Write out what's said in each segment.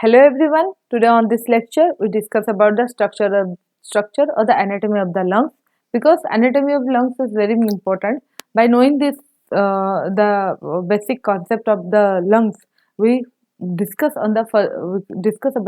Hello everyone. Today on this lecture we discuss about the structure or the anatomy of the lungs, because anatomy of lungs is very important. By knowing this the basic concept of the lungs, we discuss about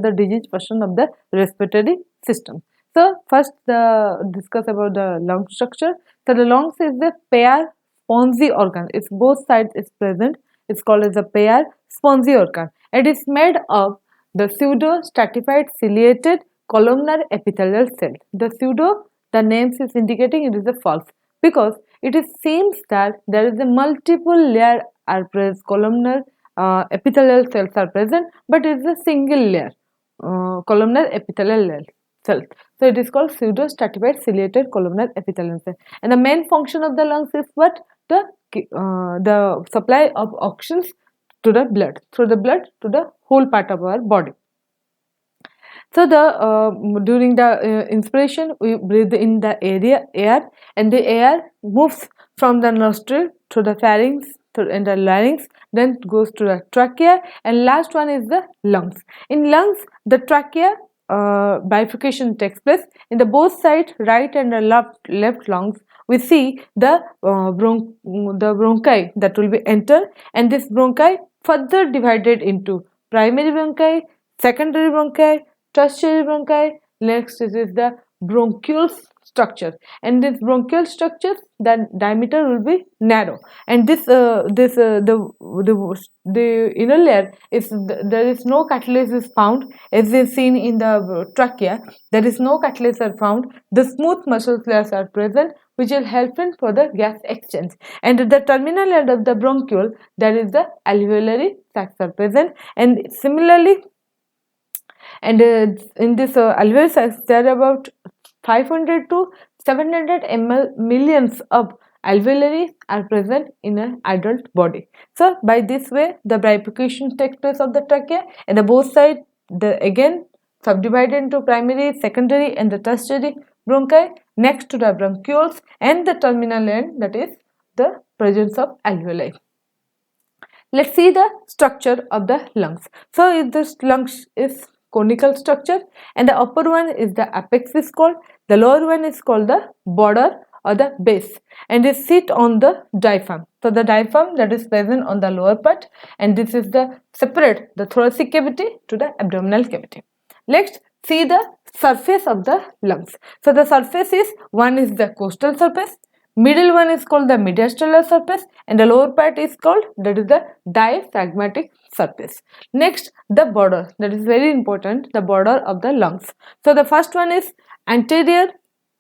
the disease portion of the respiratory system. So first the discuss about the lung structure. So the lungs is the pair spongy organ. It's both sides is present. It's called as a pair spongy organ. It is made of the pseudostratified ciliated columnar epithelial cell. The pseudo, the names is indicating it is a false, because it is seems that there is a multiple layer are present, columnar epithelial cells are present, but it is a single layer columnar epithelial cell. So it is called pseudostratified ciliated columnar epithelial cell. And the main function of the lungs is what? The supply of oxygen to the blood, through the blood to the whole part of our body. So during the inspiration we breathe in the air, and the air moves from the nostril to the pharynx and the larynx, then goes to the trachea, and last one is the lungs. In lungs, the trachea bifurcation takes place. In the both sides, right and the left lungs, we see the bronchi that will be enter, and this bronchi further divided into primary bronchi, secondary bronchi, tertiary bronchi. Next is the bronchial structure, and this bronchial structure, the diameter will be narrow, and the inner layer is there is no cartilage is found, as is seen in the trachea. There is no cartilage are found. The smooth muscle layers are present, which will help in for the gas exchange, and at the terminal end of the bronchiole there is the alveoli sacs are present, and similarly, and in this alveoli sacs there are about 500 to 700 millions of alveoli are present in an adult body. So by this way the bifurcation takes place of the trachea, and the both sides the again subdivided into primary, secondary and the tertiary bronchi next to the bronchioles, and the terminal end, that is the presence of alveoli. Let's see the structure of the lungs. So if this lungs is conical structure, and the upper one is the apex is called, the lower one is called the border or the base, and they sit on the diaphragm. So the diaphragm that is present on the lower part, and this is the separate the thoracic cavity to the abdominal cavity. Next, see the surface of the lungs. So the surface is, one is the costal surface, middle one is called the mediastinal surface, and the lower part is called, that is the diaphragmatic surface. Next, the border, that is very important, the border of the lungs. So the first one is anterior,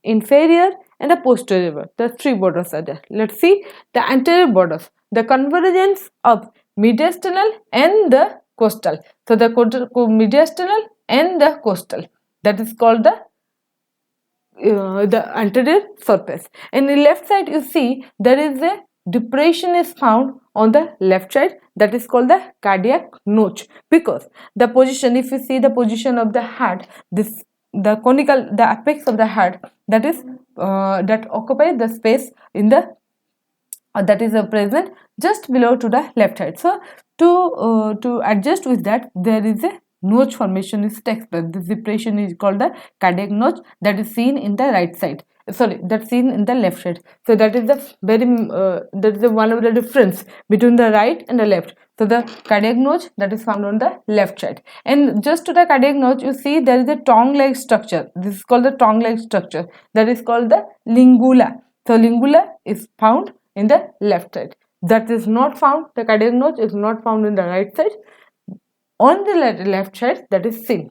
inferior and the posterior. The three borders are there. Let's see the anterior borders, the convergence of mediastinal and the costal. So the mediastinal and the costal, that is called the anterior surface. And in the left side you see there is a depression is found on the left side, that is called the cardiac notch, because the position, if you see the position of the heart, this the conical, the apex of the heart, that is that occupies the space in the that is present just below to the left side. So to adjust with that, there is a notch formation is takes place. This depression is called the cardiac notch, that is seen in the right side, sorry, that's seen in the left side. So that is the very that is the one of the difference between the right and the left. So the cardiac notch that is found on the left side, and just to the cardiac notch you see there is a tongue like structure. This is called the tongue like structure, that is called the lingula. So lingula is found in the left side, that is not found, the cardiac notch is not found in the right side, on the left side that is seen.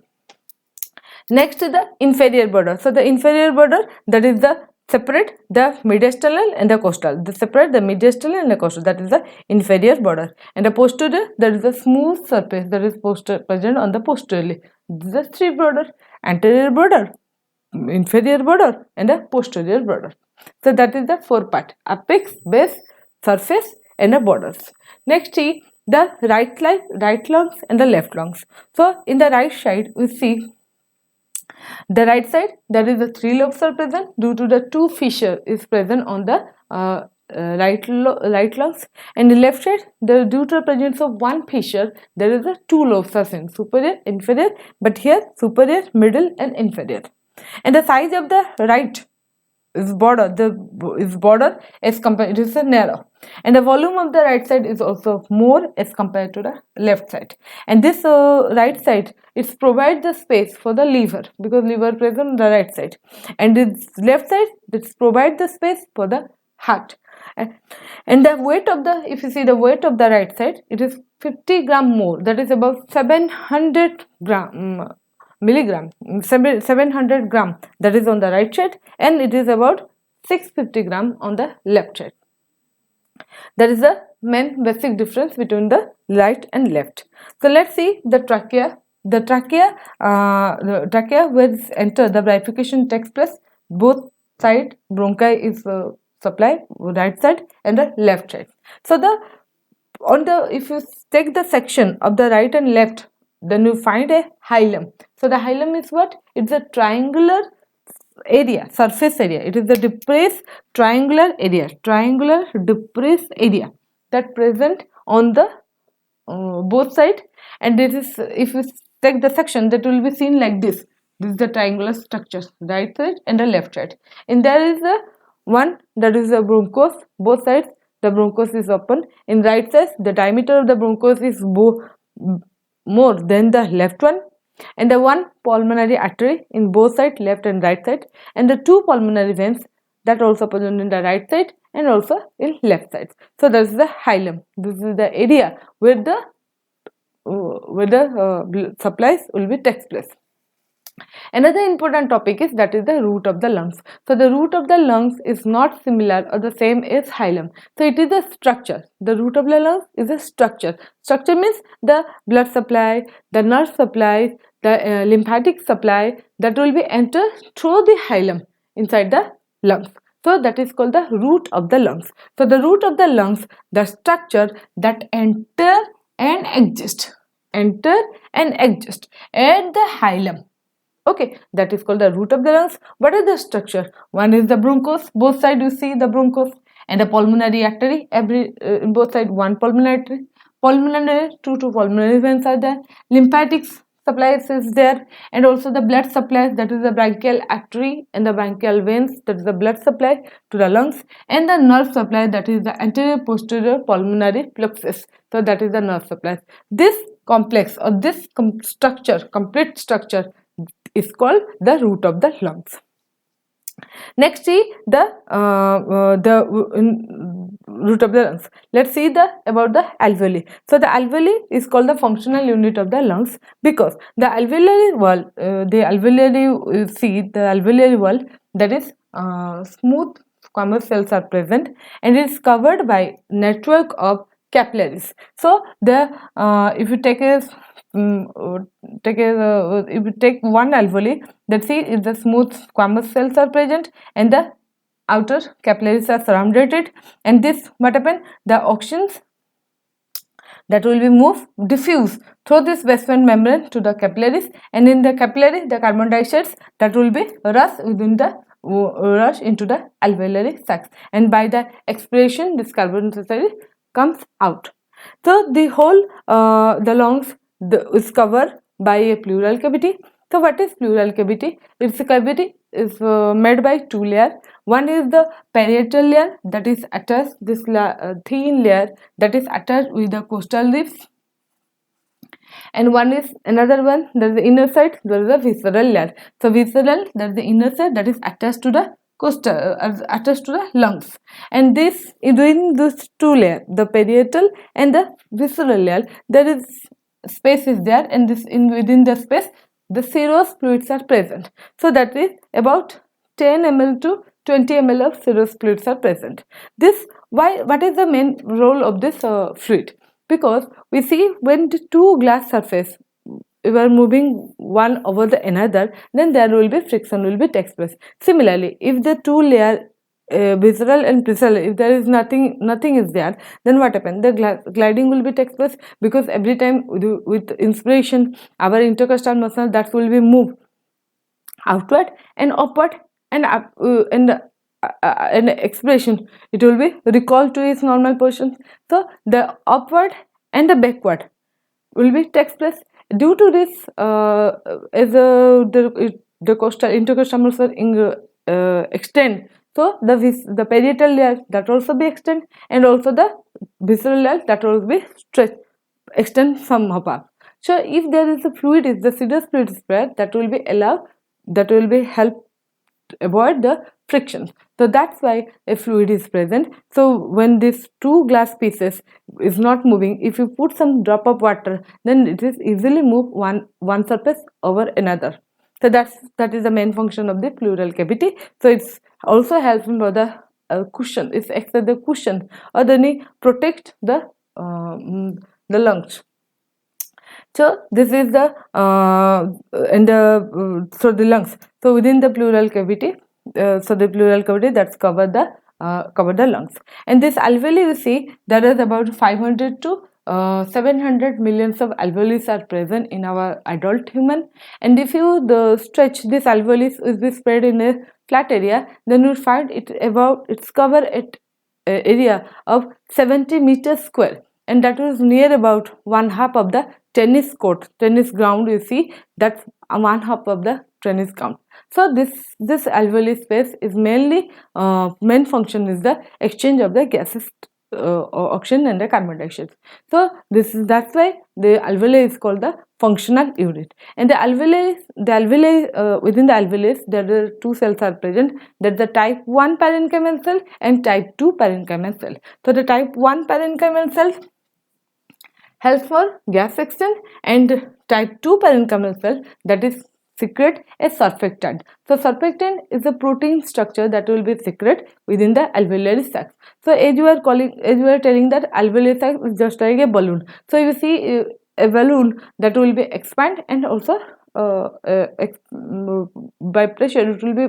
Next to the inferior border. So the inferior border, that is the separate the mediastinal and the costal, the separate the mediastinal and the costal, that is the inferior border. And the posterior, that is the smooth surface that is present on the posteriorly. These are three border: anterior border, inferior border and the posterior border. So that is the four part: apex, base, surface and the borders. Next see the right lungs and the left lungs. So in the right side we see the right side, that is the three lobes are present due to the two fissure is present on the right lungs, and the left side, due to the presence of one fissure, there is a two lobes are seen, superior, inferior, but here superior, middle, and inferior. And the size of the right is border as compared, it is narrow, and the volume of the right side is also more as compared to the left side. And this right side, it provides the space for the liver, because liver present on the right side, and this left side, this provides the space for the heart. And the weight of the, if you see the weight of the right side, it is 50 gram more, that is about 700 milligram, 700 gram, that is on the right side, and it is about 650 gram on the left side. That is the main basic difference between the right and left. So let's see the trachea. The trachea where enter the bifurcation takes place. Both side bronchi is supplied, right side and the left side. So if you take the section of the right and left, then you find a hilum. So the hilum is what? It's a triangular area, surface area. It is the depressed triangular depressed area that present on the both sides. And it is, if you take the section, that will be seen like this. This is the triangular structure, right side and the left side. And there is a one, that is the bronchus. Both sides the bronchus is open. In right side, the diameter of the bronchus is more than the left one, and the one pulmonary artery in both sides, left and right side, and the two pulmonary veins that also present in the right side and also in left side. So that is the hilum. This is the area where the blood supplies will be takes place. Another important topic is that is the root of the lungs. So the root of the lungs is not similar or the same as hilum. So it is a structure. The root of the lungs is a structure. Structure means the blood supply, the nerve supply, the lymphatic supply that will be entered through the hilum inside the lungs. So that is called the root of the lungs. So the root of the lungs, the structure that enter and exist at the hilum. Okay, that is called the root of the lungs. What is the structure? One is the bronchus. Both sides you see the bronchus, and the pulmonary artery. In both sides one pulmonary artery. Pulmonary, two pulmonary veins are there. Lymphatic supplies is there, and also the blood supply, that is the bronchial artery and the bronchial veins, that is the blood supply to the lungs, and the nerve supply, that is the anterior posterior pulmonary plexus. So that is the nerve supply. This complex or this complete structure is called the root of the lungs. Next, see the root of the lungs. Let's see about the alveoli. So the alveoli is called the functional unit of the lungs because the alveolary wall, the alveolary wall, that is smooth squamous cells are present, and it is covered by network of capillaries. So if you take one alveoli, that see is the smooth squamous cells are present and the outer capillaries are surrounded it, and this what happen, the oxygens that will be diffuse through this basement membrane to the capillaries, and in the capillary the carbon dioxide that will be rush into the alveolary sacs, and by the expiration this carbon dioxide comes out. So the whole the lungs is covered by a pleural cavity. So what is pleural cavity? Its cavity is made by two layers. One is the parietal layer, that is attached, this thin layer that is attached with the costal ribs, and another one, that is the inner side, there is a visceral layer. So visceral, that is the inner side that is attached to the costal, attached to the lungs, and this within these two layers, the parietal and the visceral layer, there is space is there, and within the space the serous fluids are present. So that is about 10 ml to 20 ml of serous fluids are present. What is the main role of this fluid? Because we see when the two glass surface we are moving one over the another, then there will be friction will be takes place. Similarly, if the two layer visceral and visceral, if there is nothing is there, then what happens? The gliding will be takes place, because every time with inspiration our intercostal muscle that will be moved outward and upward and up, and an expiration, it will be recalled to its normal position. So the upward and the backward will be takes place. Due to this, as the costal intercostal muscle extend, so the parietal layer that also be extend, and also the visceral layer that will be stretch extend some up. So if there is a fluid, if the serous fluid is spread, that will be allowed, that will be help avoid the friction. So that's why a fluid is present. So when these two glass pieces is not moving, if you put some drop of water, then it is easily move one surface over another. So that is the main function of the pleural cavity. So it's also helpful for the cushion. It's acts as the cushion, or then protect the lungs. So this is the so the lungs. So within the pleural cavity, so the pleural cavity that's cover the lungs. And this alveoli, you see, there is about 500 to 700 millions of alveoli are present in our adult human. And if you stretch this alveoli is be spread in a flat area, then you find it's cover at area of 70 meters square, and that was near about one half of the tennis ground. You see, that's one half of the tennis ground. So this alveoli space is mainly main function is the exchange of the gases, oxygen and the carbon dioxide. So that's why the alveoli is called the functional unit. And the alveoli within the alveoli there are two cells are present, that the type 1 parenchymal cell and type 2 parenchymal cell. So the type 1 parenchymal cell helps for gas exchange, and type 2 parenchymal cell that is secrete a surfactant. So surfactant is a protein structure that will be secret within the alveolar sac. So as you are telling that alveolar sac is just like a balloon. So you see a balloon that will be expand, and also by pressure it will be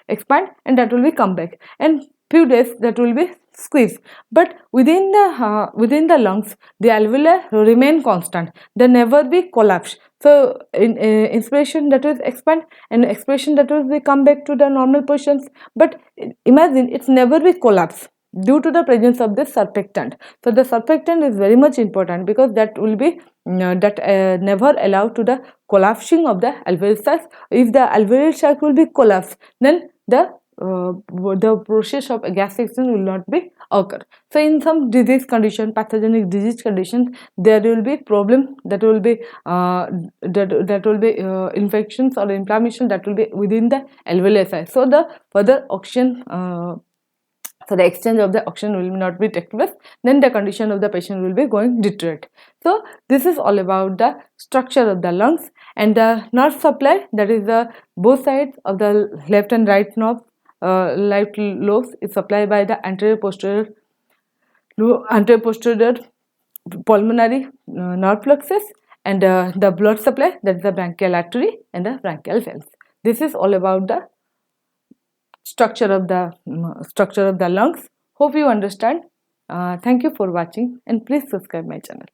expand, and that will be come back, and few days that will be squeeze. But within the lungs, the alveoli remain constant, they never be collapse. So in inspiration that will expand, and expiration that will be come back to the normal positions. But imagine it's never be collapse due to the presence of the surfactant. So the surfactant is very much important, because that will be never allowed to the collapsing of the alveolar sac. If the alveolar sac will be collapsed, then the process of gas exchange will not be occur. So in some disease condition, pathogenic disease condition, there will be problem, that will be infections or inflammation that will be within the alveolar sac. So the further oxygen so the exchange of the oxygen will not be take place, then the condition of the patient will be going deteriorate. So this is all about the structure of the lungs. And the nerve supply, that is the both sides of the left and right lobes is supplied by the anterior posterior pulmonary nerve plexus, and the blood supply, that is the branchial artery and the branchial veins. This is all about the structure of the lungs. Hope you understand. Thank you for watching, and please subscribe my channel.